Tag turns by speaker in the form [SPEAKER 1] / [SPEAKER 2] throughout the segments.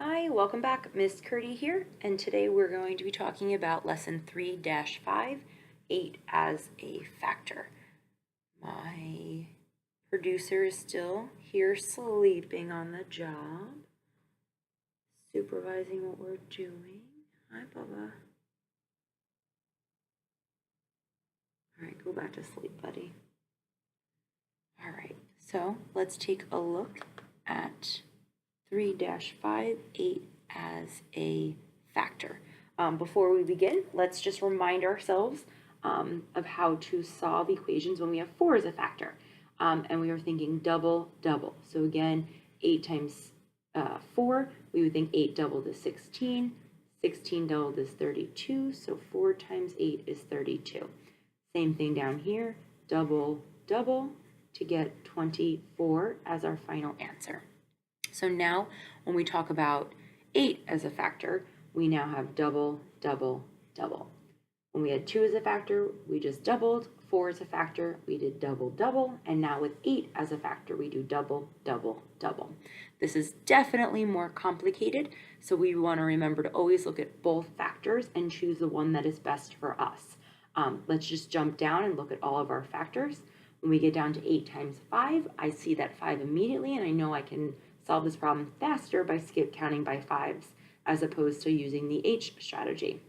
[SPEAKER 1] Hi, welcome back. Miss Curdy here, and today we're going to be talking about lesson 3-5, 8 as a factor. My producer is still here sleeping on the job, supervising what we're doing. Hi, Bubba. All right, go back to sleep, buddy. All right, so let's take a look at 3-5, 8 as a factor. Before we begin, let's just remind ourselves of how to solve equations when we have 4 as a factor. And we are thinking double, double. So again, 8 times 4, we would think 8 doubled is 16. 16 doubled is 32, so 4 times 8 is 32. Same thing down here, double, double to get 24 as our final answer. So now when we talk about 8 as a factor, we now have double, double, double. When we had 2 as a factor, we just doubled. 4 as a factor, we did double, double. And now with 8 as a factor, we do double, double, double. This is definitely more complicated, so we want to remember to always look at both factors and choose the one that is best for us. Let's just jump down and look at all of our factors. When we get down to 8 times 5, I see that 5 immediately, and I know I can solve this problem faster by skip counting by 5s as opposed to using the H strategy.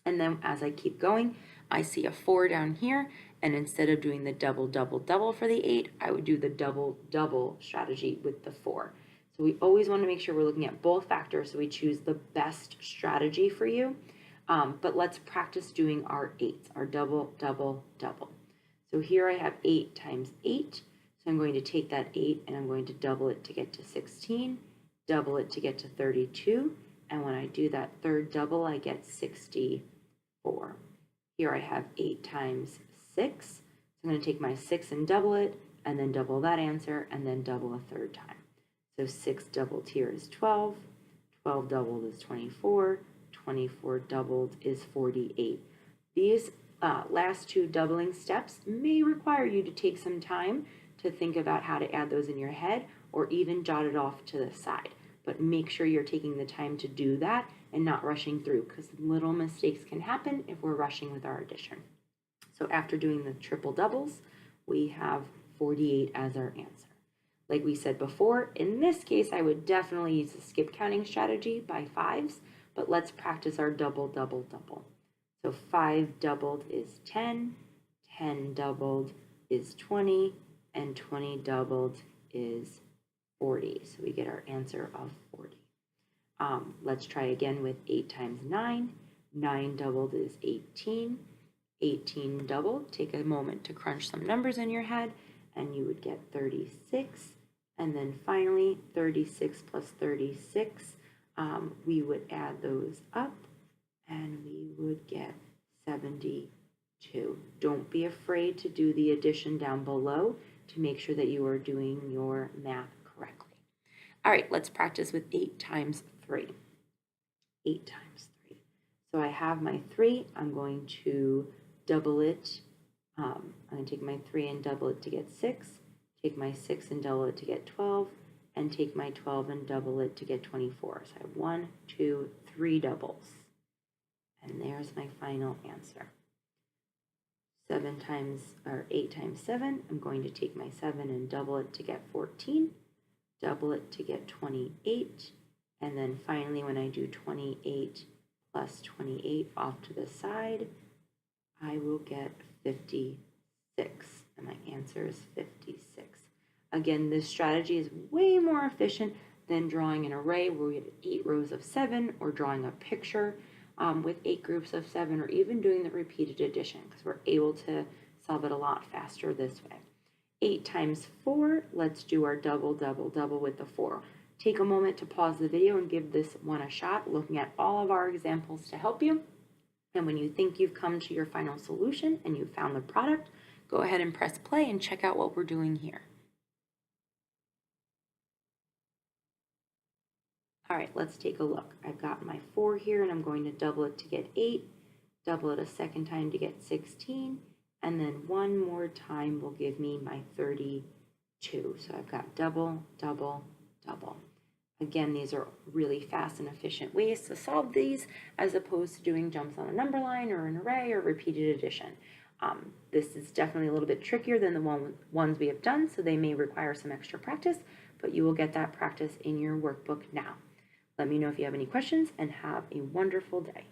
[SPEAKER 1] And then as I keep going, I see a 4 down here, and instead of doing the double, double, double for the 8, I would do the double, double strategy with the 4. So we always want to make sure we're looking at both factors so we choose the best strategy for you. But let's practice doing our 8s, our double, double, double. So here I have 8 times 8. So I'm going to take that 8 and I'm going to double it to get to 16, double it to get to 32. And when I do that third double, I get 64. Here I have 8 times 6. So I'm going to take my 6 and double it, and then double that answer, and then double a third time. So 6 doubled here is 12. 12 doubled is 24. 24 doubled is 48. These last 2 doubling steps may require you to take some time to think about how to add those in your head or even jot it off to the side. But make sure you're taking the time to do that and not rushing through, because little mistakes can happen if we're rushing with our addition. So after doing the triple doubles, we have 48 as our answer. Like we said before, in this case, I would definitely use the skip counting strategy by 5s, but let's practice our double, double, double. So 5 doubled is 10, 10 doubled is 20, and 20 doubled is 40. So we get our answer of 40. Let's try again with 8 times 9. 9 doubled is 18. 18 doubled. Take a moment to crunch some numbers in your head, and you would get 36. And then finally, 36 plus 36, we would add those up, and we would get 72. Don't be afraid to do the addition down below to make sure that you are doing your math correctly. All right, let's practice with 8 times 3. 8 times 3. So I have my 3. I'm going to double it. I'm going to take my 3 and double it to get 6. Take my 6 and double it to get 12. And take my 12 and double it to get 24. So I have 1, 2, 3 doubles. And there's my final answer. 8 times 7, I'm going to take my 7 and double it to get 14, double it to get 28, and then finally when I do 28 plus 28 off to the side, I will get 56, and my answer is 56. Again, this strategy is way more efficient than drawing an array where we have 8 rows of 7 or drawing a picture with 8 groups of 7, or even doing the repeated addition, because we're able to solve it a lot faster this way. 8 times 4, let's do our double, double, double with the 4. Take a moment to pause the video and give this one a shot, looking at all of our examples to help you. And when you think you've come to your final solution and you've found the product, go ahead and press play and check out what we're doing here. All right, let's take a look. I've got my 4 here, and I'm going to double it to get 8, double it a second time to get 16, and then one more time will give me my 32. So I've got double, double, double. Again, these are really fast and efficient ways to solve these as opposed to doing jumps on a number line or an array or repeated addition. This is definitely a little bit trickier than the ones we have done, so they may require some extra practice, but you will get that practice in your workbook now. Let me know if you have any questions and have a wonderful day.